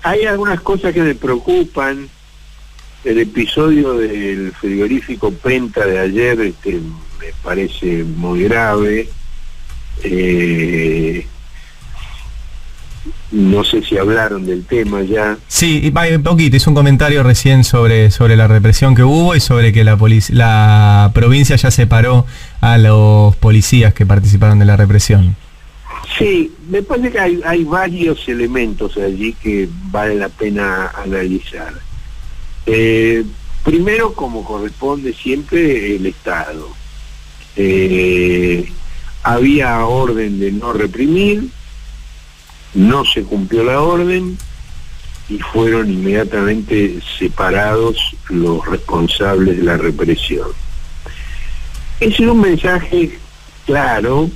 Hay algunas cosas que me preocupan. El episodio del frigorífico Penta de ayer me parece muy grave. No sé si hablaron del tema ya. Sí, un poquito, hizo un comentario recién sobre la represión que hubo y sobre que la provincia ya separó a los policías que participaron de la represión. Sí, me parece que hay varios elementos allí que vale la pena analizar. Primero, como corresponde siempre, el Estado. Había orden de no reprimir, no se cumplió la orden y fueron inmediatamente separados los responsables de la represión. Ese es un mensaje claro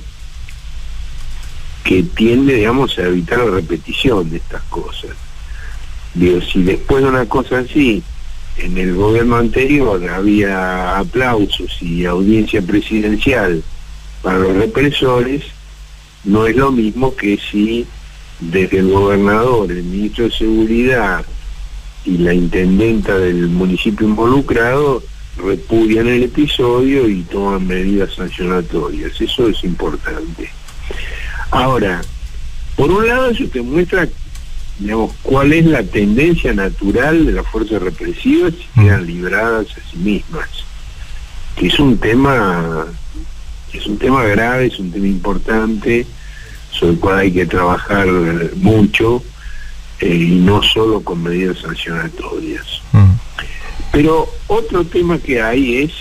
que tiende, digamos, a evitar la repetición de estas cosas. Digo, si después de una cosa así, en el gobierno anterior había aplausos y audiencia presidencial para los represores, no es lo mismo que si desde el gobernador, el ministro de Seguridad y la intendenta del municipio involucrado repudian el episodio y toman medidas sancionatorias. Eso es importante. Ahora, por un lado eso te muestra, digamos, cuál es la tendencia natural de las fuerzas represivas si quedan libradas a sí mismas, que es un tema grave, es un tema importante, sobre el cual hay que trabajar mucho, y no solo con medidas sancionatorias. Pero otro tema que hay es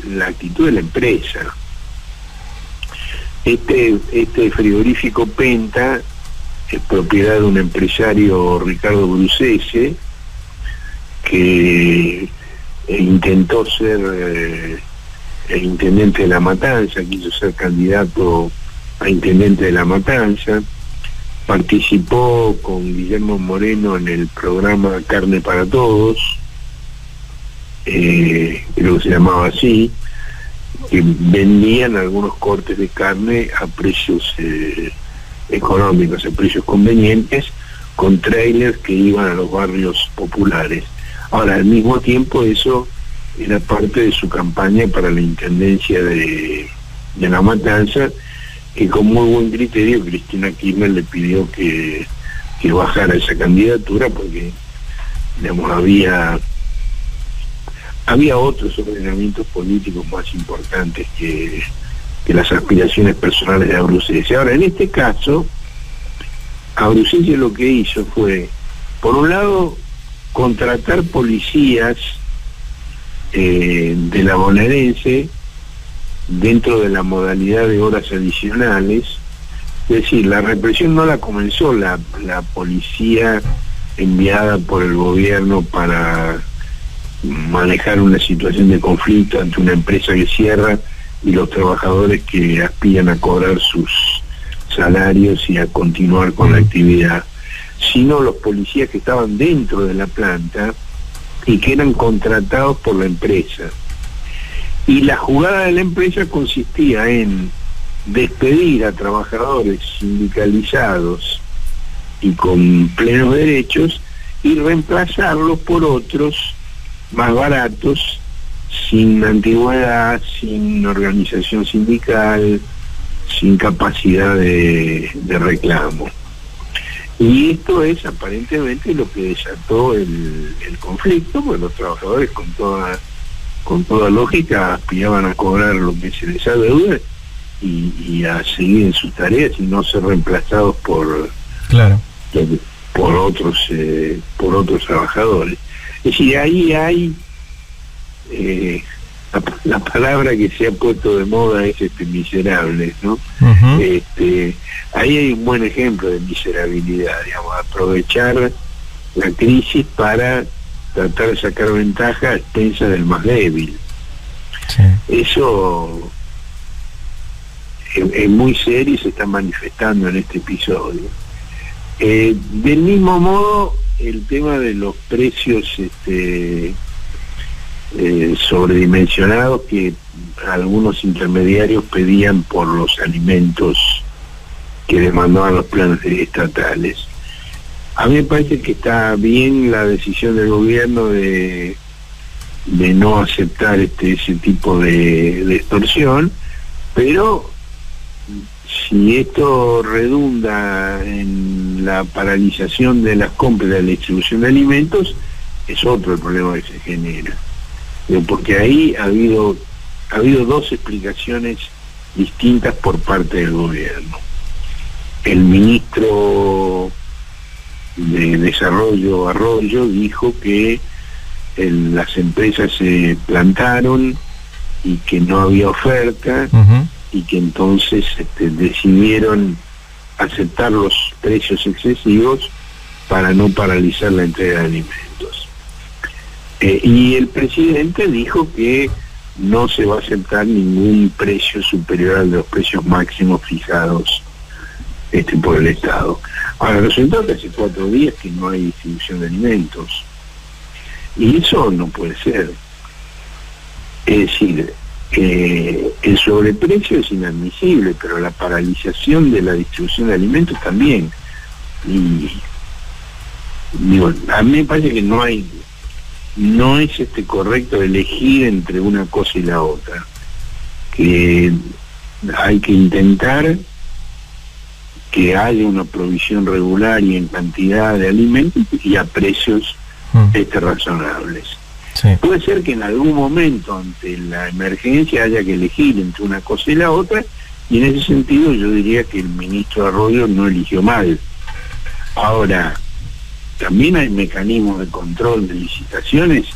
la actitud de la empresa. Este frigorífico Penta es propiedad de un empresario, Ricardo Brucese, que intentó ser el intendente de La Matanza, quiso ser candidato a intendente de La Matanza, participó con Guillermo Moreno en el programa Carne para Todos, creo que se llamaba así, que vendían algunos cortes de carne a precios económicos, a precios convenientes, con trailers que iban a los barrios populares. Ahora, al mismo tiempo, eso era parte de su campaña para la intendencia de La Matanza, que con muy buen criterio Cristina Kirchner le pidió que bajara esa candidatura, porque, digamos, había otros ordenamientos políticos más importantes que las aspiraciones personales de Brucese. Ahora, en este caso, Brucese lo que hizo fue, por un lado, contratar policías de la bonaerense dentro de la modalidad de horas adicionales. Es decir, la represión no la comenzó la policía enviada por el gobierno para manejar una situación de conflicto ante una empresa que cierra y los trabajadores que aspiran a cobrar sus salarios y a continuar con la actividad, sino los policías que estaban dentro de la planta y que eran contratados por la empresa. Y la jugada de la empresa consistía en despedir a trabajadores sindicalizados y con plenos derechos y reemplazarlos por otros más baratos, sin antigüedad, sin organización sindical, sin capacidad de reclamo. Y esto es aparentemente lo que desató el conflicto, porque los trabajadores con toda lógica aspiraban a cobrar lo que se les adeuda y a seguir en sus tareas y no ser reemplazados por otros trabajadores. Es decir, ahí hay la palabra que se ha puesto de moda es miserables, ¿no? Ahí hay un buen ejemplo de miserabilidad, digamos, aprovechar la crisis para tratar de sacar ventaja a expensas del más débil. Sí. Eso es muy serio y se está manifestando en este episodio. Del mismo modo, el tema de los precios sobredimensionados que algunos intermediarios pedían por los alimentos que demandaban los planes estatales. A mí me parece que está bien la decisión del gobierno de no aceptar ese tipo de extorsión, pero si esto redunda en la paralización de las compras y de la distribución de alimentos, es otro el problema que se genera. Porque ahí ha habido dos explicaciones distintas por parte del gobierno. El ministro de Desarrollo, Arroyo, dijo que las empresas se plantaron y que no había oferta, y que entonces decidieron aceptar los precios excesivos para no paralizar la entrega de alimentos. Y el presidente dijo que no se va a aceptar ningún precio superior al de los precios máximos fijados por el Estado. Ahora, resulta que hace 4 días que no hay distribución de alimentos. Y eso no puede ser. Es decir, el sobreprecio es inadmisible, pero la paralización de la distribución de alimentos también. Y digo, a mí me parece que no es correcto elegir entre una cosa y la otra. Que hay que intentar que haya una provisión regular y en cantidad de alimentos y a precios razonables. Sí. Puede ser que en algún momento ante la emergencia haya que elegir entre una cosa y la otra, y en ese sentido yo diría que el ministro Arroyo no eligió mal. Ahora, también hay mecanismos de control de licitaciones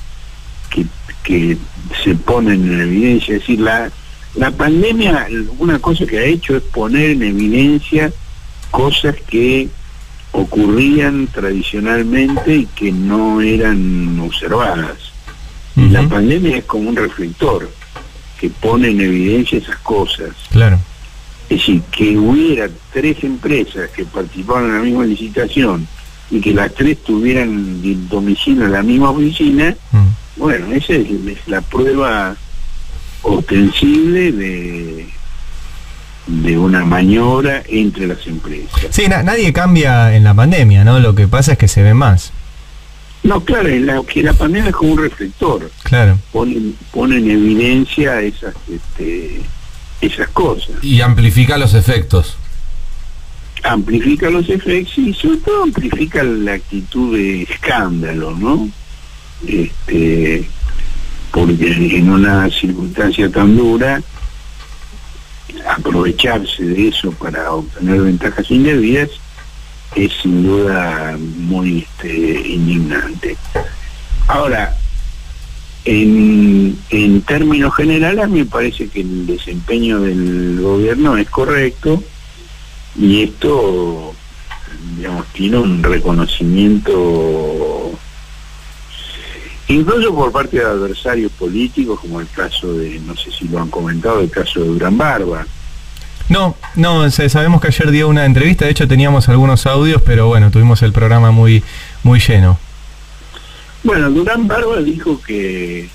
que se ponen en evidencia. Es decir, la pandemia, una cosa que ha hecho es poner en evidencia cosas que ocurrían tradicionalmente y que no eran observadas. Y la pandemia es como un reflector que pone en evidencia esas cosas. Claro. Es decir, que hubiera 3 empresas que participaron en la misma licitación y que las 3 tuvieran domicilio en la misma oficina, bueno, esa es la prueba ostensible de una maniobra entre las empresas. Sí, nadie cambia en la pandemia, ¿no? Lo que pasa es que se ve más. No, claro, que la pandemia es como un reflector. Claro. Pone en evidencia esas cosas. Y amplifica los efectos. Amplifica los efectos y sobre todo amplifica la actitud de escándalo, ¿no? Porque en una circunstancia tan dura, aprovecharse de eso para obtener ventajas indebidas es sin duda muy indignante. Ahora, en términos generales, a mí me parece que el desempeño del gobierno es correcto, y esto, digamos, tiene un reconocimiento incluso por parte de adversarios políticos, como el caso de, no sé si lo han comentado, el caso de Durán Barba. No, sabemos que ayer dio una entrevista, de hecho teníamos algunos audios, pero bueno, tuvimos el programa muy lleno. Bueno, Durán Barba dijo que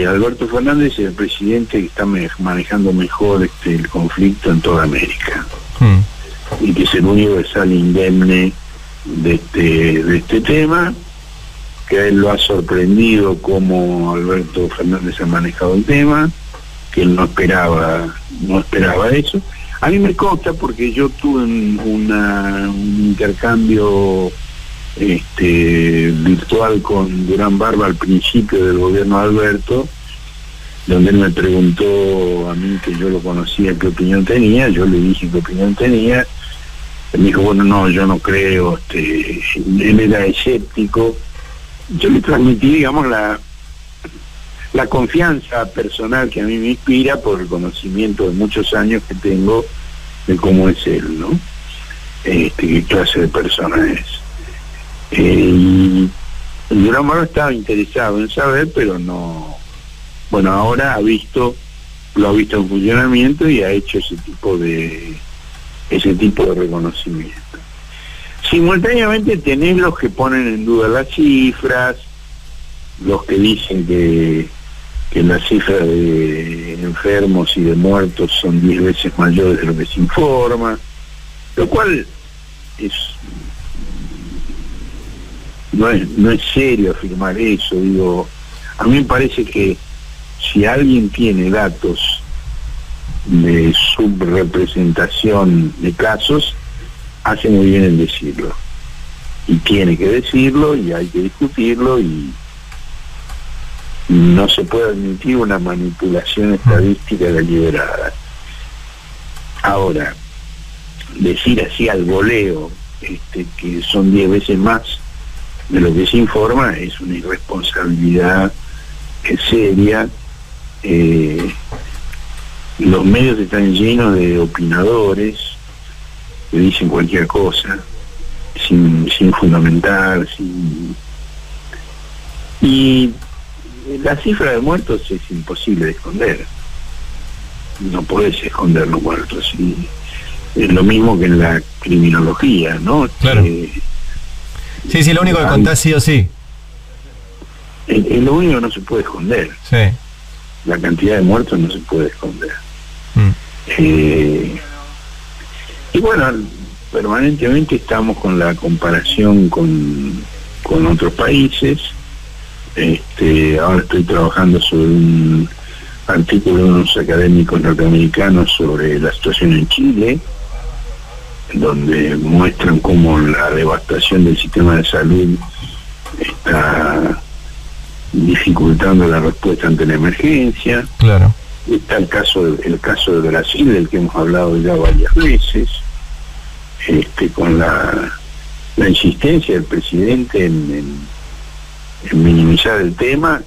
Alberto Fernández es el presidente que está manejando mejor el conflicto en toda América, y que es el único que sale indemne de este tema, que a él lo ha sorprendido cómo Alberto Fernández ha manejado el tema, que él no esperaba eso. A mí me consta porque yo tuve un intercambio virtual con Durán Barba al principio del gobierno de Alberto, donde él me preguntó a mí, que yo lo conocía, qué opinión tenía. Yo le dije qué opinión tenía. Él me dijo, bueno, no, yo no creo, él era escéptico. Yo le transmití, digamos, la confianza personal que a mí me inspira por el conocimiento de muchos años que tengo de cómo es él, ¿no? Qué clase de persona es. Y Durán Barba estaba interesado en saber, pero no. Bueno, ahora lo ha visto en funcionamiento y ha hecho ese tipo de reconocimiento. Simultáneamente tenés los que ponen en duda las cifras, los que dicen que las cifras de enfermos y de muertos son 10 veces mayores de lo que se informa, lo cual es no es serio afirmar eso. Digo, a mí me parece que si alguien tiene datos de subrepresentación de casos, hace muy bien en decirlo. Y tiene que decirlo, y hay que discutirlo, y no se puede admitir una manipulación estadística deliberada. Ahora, decir así al voleo que son 10 veces más de lo que se informa es una irresponsabilidad seria. Los medios están llenos de opinadores que dicen cualquier cosa sin fundamentar, y la cifra de muertos es imposible de esconder. No podés esconder los muertos, y es lo mismo que en la criminología, ¿no? Claro. Sí, lo único que contás sí o sí. Es lo único que no se puede esconder. Sí. La cantidad de muertos no se puede esconder. Y bueno, permanentemente estamos con la comparación con otros países. Ahora estoy trabajando sobre un artículo de unos académicos norteamericanos sobre la situación en Chile, donde muestran cómo la devastación del sistema de salud está dificultando la respuesta ante la emergencia. Claro. Está el caso de Brasil, del que hemos hablado ya varias veces, con la insistencia del presidente en minimizar el tema,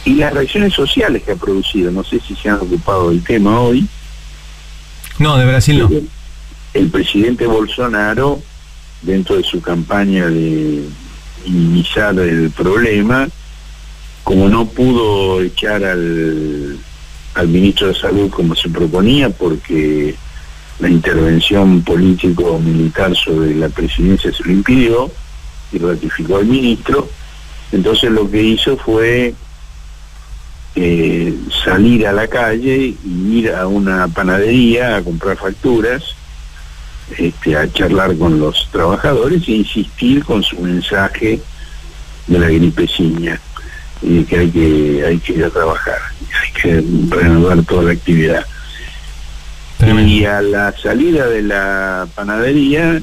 y las reacciones sociales que ha producido. No sé si se han ocupado del tema hoy. No, de Brasil no. El presidente Bolsonaro, dentro de su campaña de minimizar el problema, como no pudo echar al ministro de Salud como se proponía, porque la intervención político-militar sobre la presidencia se lo impidió y ratificó al ministro, entonces lo que hizo fue salir a la calle y ir a una panadería a comprar facturas, a charlar con los trabajadores e insistir con su mensaje de la gripecina, y que hay que ir a trabajar, hay que reanudar toda la actividad. Tremendo. Y a la salida de la panadería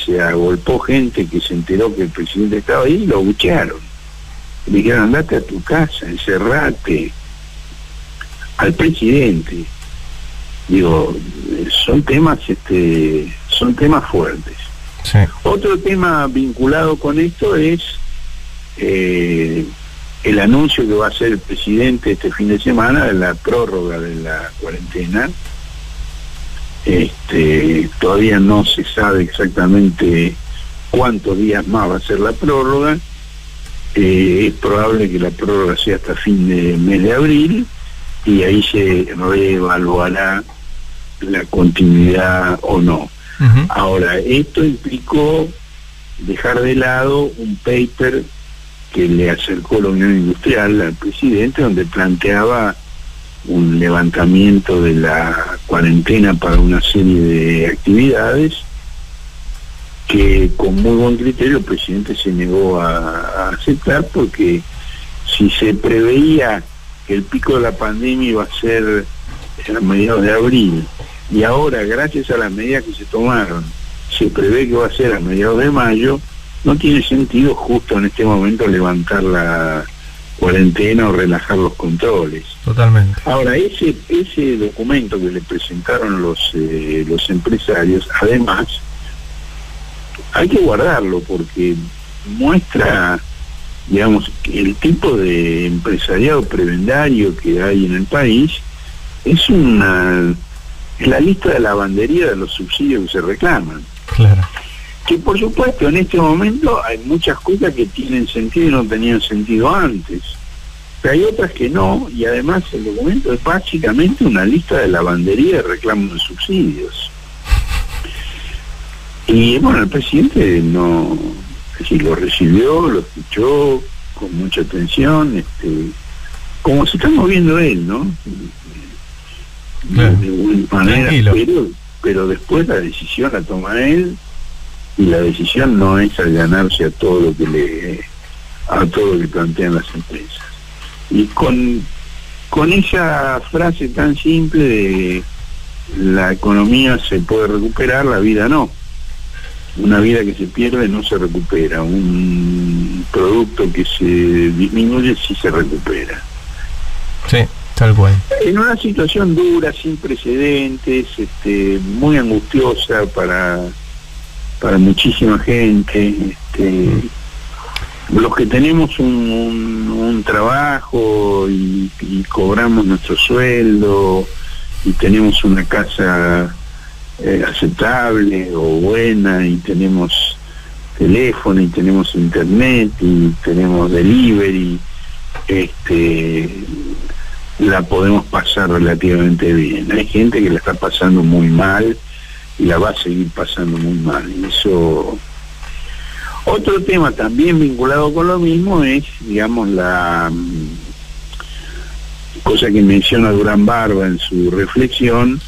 se agolpó gente que se enteró que el presidente estaba ahí y lo abuchearon. Le dijeron: andate a tu casa, encerrate. Al presidente. Digo, son temas fuertes. Sí. Otro tema vinculado con esto es el anuncio que va a hacer el presidente este fin de semana de la prórroga de la cuarentena. Todavía no se sabe exactamente cuántos días más va a ser la prórroga. Es probable que la prórroga sea hasta fin de mes de abril, y ahí se reevaluará la continuidad o no. Uh-huh. Ahora, esto implicó dejar de lado un paper que le acercó la Unión Industrial al presidente, donde planteaba un levantamiento de la cuarentena para una serie de actividades que con muy buen criterio el presidente se negó a aceptar, porque si se preveía que el pico de la pandemia iba a ser a mediados de abril, y ahora, gracias a las medidas que se tomaron, se prevé que va a ser a mediados de mayo, no tiene sentido justo en este momento levantar la cuarentena o relajar los controles. Totalmente. Ahora, ese documento que le presentaron los empresarios, además, hay que guardarlo, porque muestra, digamos, el tipo de empresariado prebendario que hay en el país. Es la lista de lavandería de los subsidios que se reclaman. Claro. Que por supuesto en este momento hay muchas cosas que tienen sentido y no tenían sentido antes, pero hay otras que no, y además el documento es básicamente una lista de lavandería de reclamos de subsidios. Y bueno, el presidente lo recibió, lo escuchó con mucha atención, como se está moviendo él, ¿no? Claro. De buena manera, pero después la decisión la toma él, y la decisión no es allanarse a todo lo que plantean las empresas. Y con esa frase tan simple de la economía se puede recuperar, la vida no. Una vida que se pierde no se recupera, un producto que se disminuye sí se recupera. Sí, tal cual. En una situación dura, sin precedentes, muy angustiosa para muchísima gente, los que tenemos un trabajo y cobramos nuestro sueldo y tenemos una casa aceptable o buena y tenemos teléfono y tenemos internet y tenemos delivery, la podemos pasar relativamente bien. Hay gente que la está pasando muy mal y la va a seguir pasando muy mal. Y eso. Otro tema también vinculado con lo mismo es, digamos, la cosa que menciona Durán Barba en su reflexión,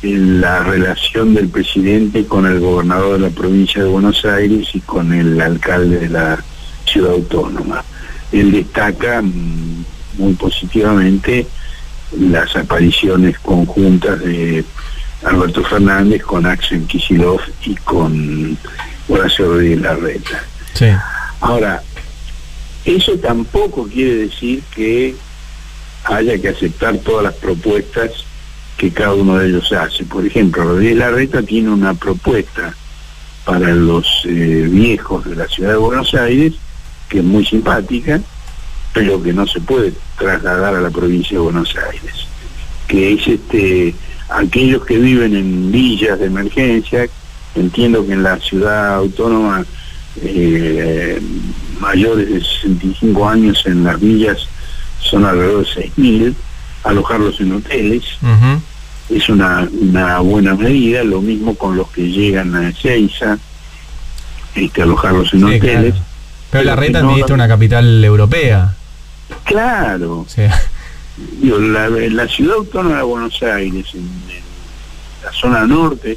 en la relación del presidente con el gobernador de la provincia de Buenos Aires y con el alcalde de la ciudad autónoma. Él destaca muy positivamente las apariciones conjuntas de Alberto Fernández con Axel Kicillof y con Horacio Rodríguez Larreta. Sí. Ahora, eso tampoco quiere decir que haya que aceptar todas las propuestas que cada uno de ellos hace. Por ejemplo, Rodríguez Larreta tiene una propuesta para los viejos de la ciudad de Buenos Aires que es muy simpática, pero que no se puede trasladar a la provincia de Buenos Aires, que es aquellos que viven en villas de emergencia. Entiendo que en la ciudad autónoma mayores de 65 años en las villas son alrededor de 6.000, alojarlos en hoteles. Uh-huh. Es una buena medida. Lo mismo con los que llegan a Ezeiza, alojarlos en hoteles. Claro. Pero Larreta administra una capital europea. Claro. Sí. Digo, la ciudad autónoma de Buenos Aires, en la zona norte,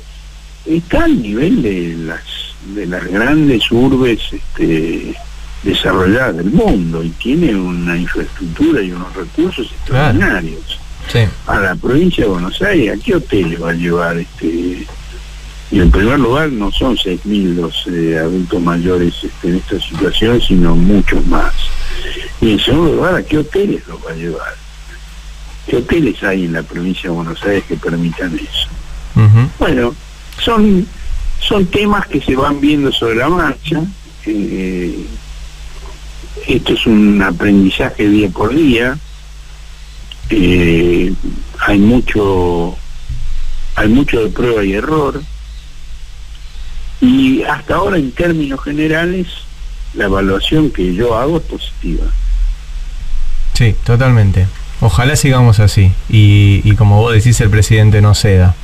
está al nivel de las grandes urbes desarrolladas del mundo y tiene una infraestructura y unos recursos extraordinarios. Claro. Sí. A la provincia de Buenos Aires, ¿a qué hoteles va a llevar? Y en primer lugar no son 6.000 los adultos mayores en esta situación, sino muchos más. Y en segundo lugar, ¿a qué hoteles los va a llevar? ¿Qué hoteles hay en la provincia de Buenos Aires que permitan eso? Uh-huh. Bueno, son temas que se van viendo sobre la marcha. Esto es un aprendizaje día por día. Hay mucho de prueba y error. Y hasta ahora, en términos generales, la evaluación que yo hago es positiva. Sí, totalmente. Ojalá sigamos así. Y como vos decís, el presidente no ceda.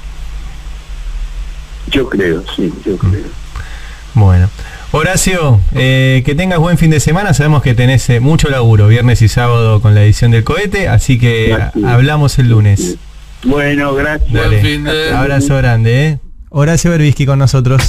Yo creo, sí, yo creo. Bueno. Horacio, que tengas buen fin de semana. Sabemos que tenés mucho laburo, viernes y sábado con la edición del cohete, así que gracias. Hablamos el lunes. Bueno, gracias. Abrazo grande, Horacio Berbisky con nosotros.